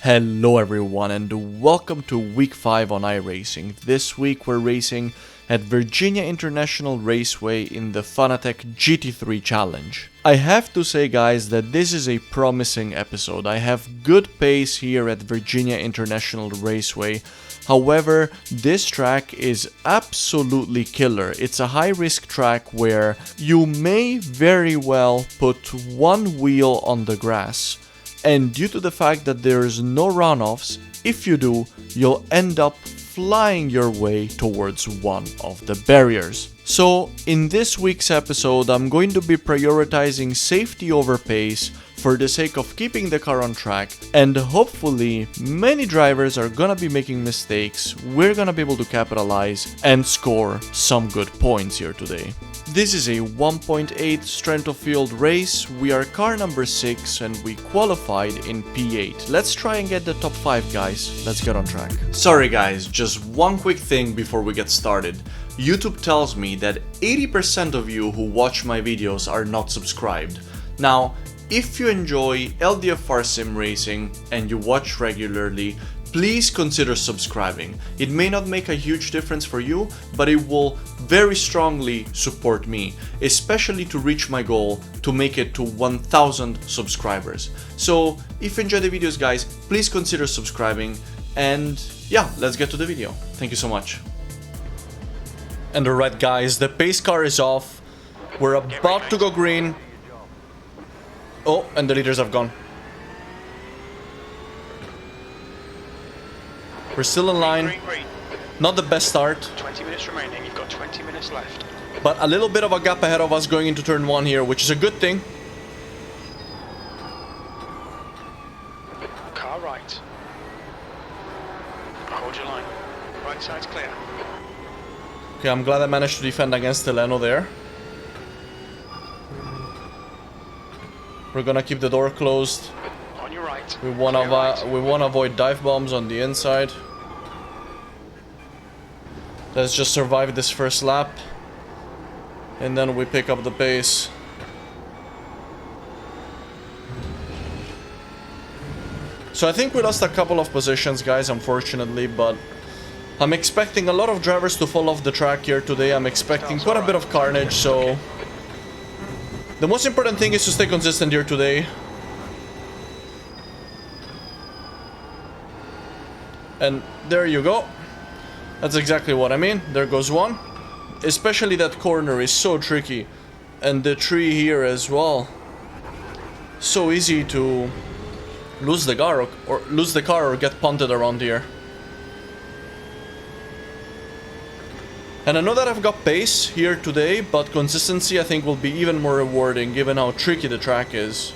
Hello everyone and welcome to week 5 on iRacing. This week we're racing at Virginia International Raceway in the Fanatec GT3 challenge. I have to say guys that this is a promising episode. I have good pace here at Virginia International Raceway. However, this track is absolutely killer. It's a high risk track where you may very well put one wheel on the grass. And due to the fact that there's no runoffs, if you do, you'll end up flying your way towards one of the barriers. So, in this week's episode, I'm going to be prioritizing safety over pace for the sake of keeping the car on track, and hopefully many drivers are gonna be making mistakes, we're gonna be able to capitalize and score some good points here today. This is a 1.8 strength of field race. We are car number 6 and we qualified in P8. Let's try and get the top 5 guys. Let's get on track. Sorry guys, just one quick thing before we get started. YouTube tells me that 80% of you who watch my videos are not subscribed. Now, if you enjoy LDFR sim racing and you watch regularly, please consider subscribing. It may not make a huge difference for you, but it will very strongly support me, especially to reach my goal to make it to 1000 subscribers. So if you enjoy the videos guys, please consider subscribing, and yeah, let's get to the video. Thank you so much. And alright guys, the pace car is off. We're about to go green. Oh, and the leaders have gone. We're still in line. Green. Not the best start. 20 minutes remaining, you've got 20 minutes left. But a little bit of a gap ahead of us going into turn 1 here, which is a good thing. Car right. Hold your line. Right side's clear. Okay, I'm glad I managed to defend against the Leno there. We're gonna keep the door closed. On your right. We wanna avoid dive bombs on the inside. Let's just survive this first lap, and then we pick up the pace. So I think we lost a couple of positions, guys, unfortunately, but I'm expecting a lot of drivers to fall off the track here today. I'm expecting quite a bit of carnage, so the most important thing is to stay consistent here today. And there you go. That's exactly what I mean. There goes one. Especially that corner is so tricky. And the tree here as well. So easy to lose the car or get punted around here. And I know that I've got pace here today, but consistency I think will be even more rewarding given how tricky the track is.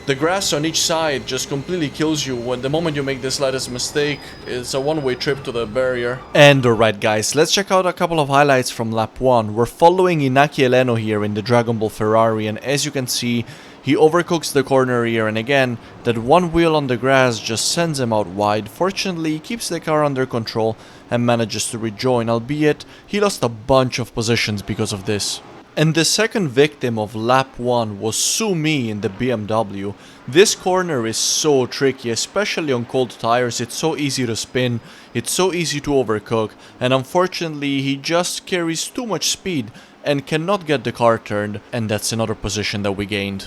The grass on each side just completely kills you. When the moment you make the slightest mistake, it's a one-way trip to the barrier. And alright guys, let's check out a couple of highlights from lap 1. We're following Inaki Eleno here in the Dragon Ball Ferrari, and as you can see, he overcooks the corner here, and again, that one wheel on the grass just sends him out wide. Fortunately, he keeps the car under control and manages to rejoin, albeit he lost a bunch of positions because of this. And the second victim of lap 1 was Sumi in the BMW. This corner is so tricky, especially on cold tires. It's so easy to spin, it's so easy to overcook, and unfortunately he just carries too much speed and cannot get the car turned, and that's another position that we gained.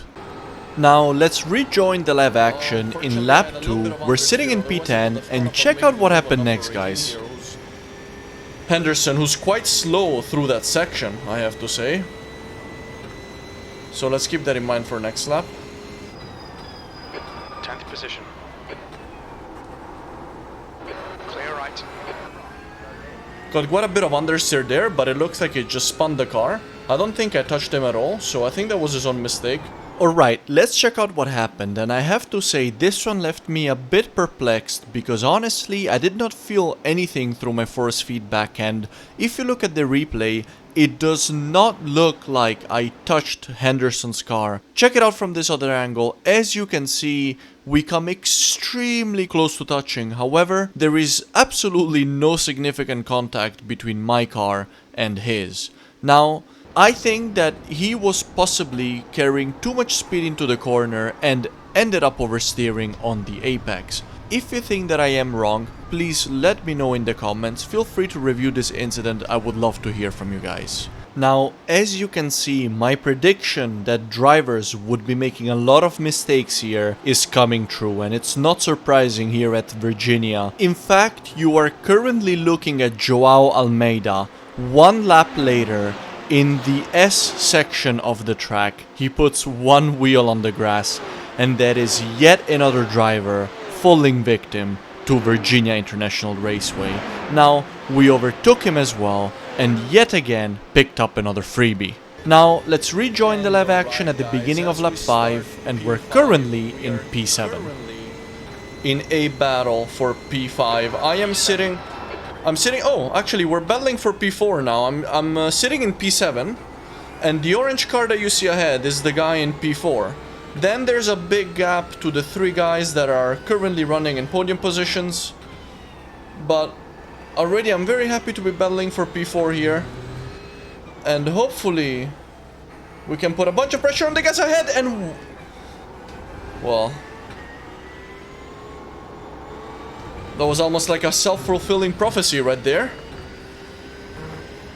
Now let's rejoin the live action in lap 2. We're sitting in P10 and check out what happened next, guys. Henderson, who's quite slow through that section, I have to say. So let's keep that in mind for next lap. 10th position. Clear right. Got quite a bit of understeer there, but it looks like it just spun the car. I don't think I touched him at all, so I think that was his own mistake. Alright, let's check out what happened, and I have to say this one left me a bit perplexed because honestly I did not feel anything through my force feedback, and if you look at the replay, it does not look like I touched Henderson's car. Check it out from this other angle. As you can see, we come extremely close to touching. However, there is absolutely no significant contact between my car and his. Now, I think that he was possibly carrying too much speed into the corner and ended up oversteering on the apex. If you think that I am wrong, please let me know in the comments. Feel free to review this incident, I would love to hear from you guys. Now, as you can see, my prediction that drivers would be making a lot of mistakes here is coming true, and it's not surprising here at Virginia. In fact, you are currently looking at Joao Almeida. One lap later, in the S section of the track, he puts one wheel on the grass, and that is yet another driver falling victim to Virginia International Raceway. Now, we overtook him as well, and yet again picked up another freebie. Now, let's rejoin the live action at the beginning of lap 5, and we're currently in P7. In a battle for P5, oh, actually, we're battling for P4 now. I'm sitting in P7, and the orange car that you see ahead is the guy in P4. Then there's a big gap to the 3 guys that are currently running in podium positions. But already I'm very happy to be battling for P4 here. And hopefully we can put a bunch of pressure on the guys ahead and... well... that was almost like a self-fulfilling prophecy right there.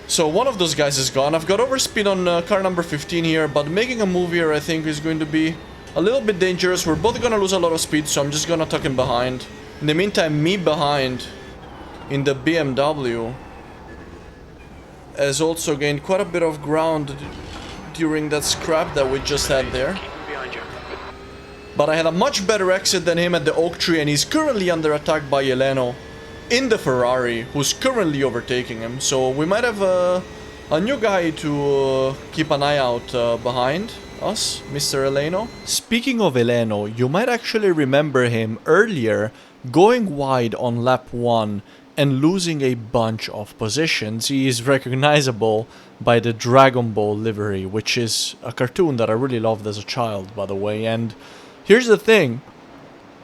So one of those guys is gone. I've got overspeed on car number 15 here, but making a move here I think is going to be a little bit dangerous. We're both gonna lose a lot of speed, so I'm just gonna tuck him behind. In the meantime, me behind in the BMW has also gained quite a bit of ground during that scrap that we just had there. But I had a much better exit than him at the oak tree, and he's currently under attack by Eleno in the Ferrari, who's currently overtaking him. So we might have a new guy to keep an eye out behind us, Mr. Eleno. Speaking of Eleno, you might actually remember him earlier going wide on lap 1 and losing a bunch of positions. He is recognizable by the Dragon Ball livery, which is a cartoon that I really loved as a child, by the way. And here's the thing.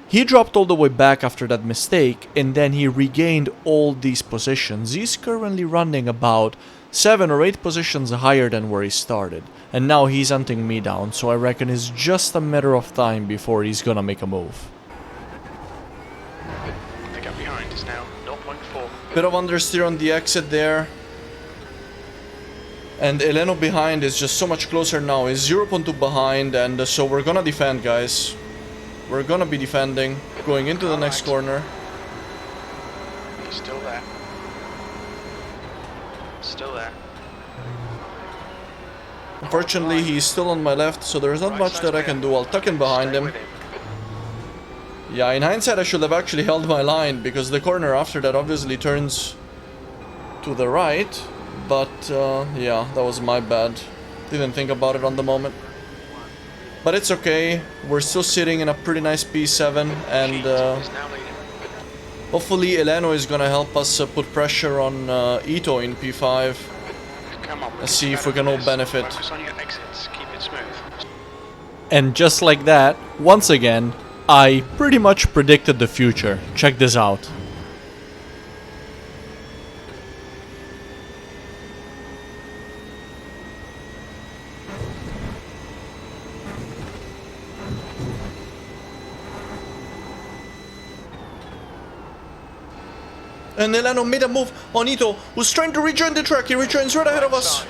He dropped all the way back after that mistake, and then he regained all these positions. He's currently running about 7 or 8 positions higher than where he started. And now he's hunting me down, so I reckon it's just a matter of time before he's gonna make a move. The gap behind is now 0.4. Bit of understeer on the exit there. And Eleno behind is just so much closer now. He's 0.2 behind, and so we're gonna defend, guys. We're gonna be defending, going into the next corner. He's still there. Still there. Unfortunately, he's still on my left, so there's not much that I can do. I'll tuck in behind him. Yeah, in hindsight, I should have actually held my line, because the corner after that obviously turns to the right. But, yeah, that was my bad. Didn't think about it on the moment. But it's okay. We're still sitting in a pretty nice P7, and hopefully Eleno is gonna help us put pressure on Ito in P5. Let's see if we can all benefit. And just like that, once again, I pretty much predicted the future. Check this out. And Eleno made a move on Ito, who's trying to rejoin the track. He rejoins right ahead of us.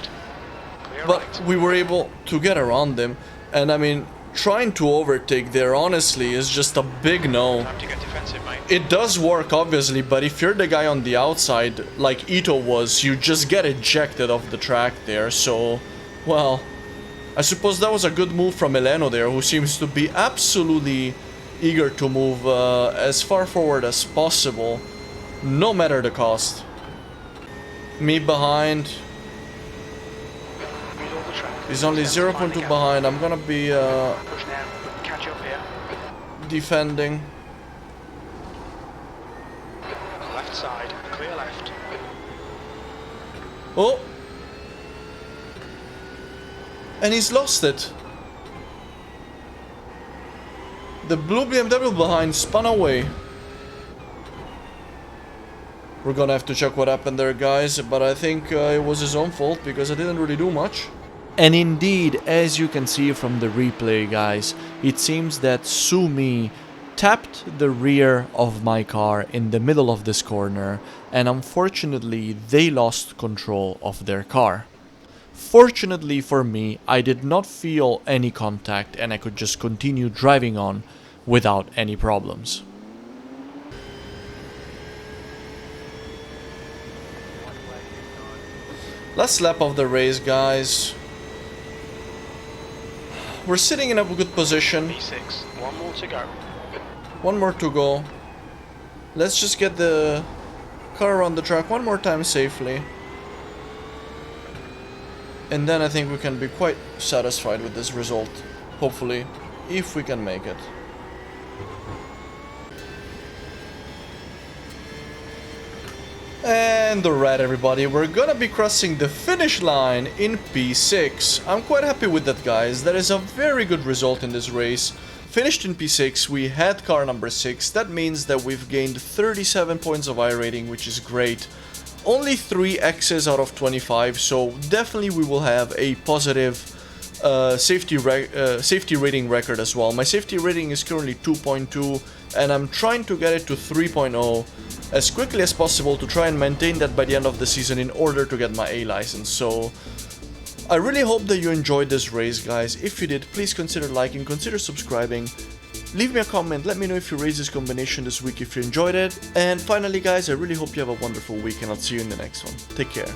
But we were able to get around him. And I mean, trying to overtake there, honestly, is just a big no. It does work, obviously, but if you're the guy on the outside, like Ito was, you just get ejected off the track there. So, well, I suppose that was a good move from Eleno there, who seems to be absolutely eager to move as far forward as possible, no matter the cost. Me behind. He's only 0.2 behind. I'm gonna be defending. Left side, clear left. Oh! And he's lost it. The blue BMW behind spun away. We're gonna have to check what happened there, guys, but I think it was his own fault because I didn't really do much. And indeed, as you can see from the replay, guys, it seems that Sumi tapped the rear of my car in the middle of this corner, and unfortunately they lost control of their car. Fortunately for me, I did not feel any contact and I could just continue driving on without any problems. Last lap of the race, guys. We're sitting in a good position. P6, one more to go. One more to go. Let's just get the car around the track one more time safely. And then I think we can be quite satisfied with this result. Hopefully, if we can make it. And alright everybody, we're gonna be crossing the finish line in P6. I'm quite happy with that, guys. That is a very good result in this race. Finished in P6, we had car number 6. That means that we've gained 37 points of iRating, which is great. Only 3 X's out of 25, so definitely we will have a positive safety rating record as well. My safety rating is currently 2.2 and I'm trying to get it to 3.0 as quickly as possible to try and maintain that by the end of the season in order to get my A license. So I really hope that you enjoyed this race, guys. If you did, please consider liking, consider subscribing, leave me a comment, let me know if you raised this combination this week if you enjoyed it. And finally, guys, I really hope you have a wonderful week and I'll see you in the next one. Take care.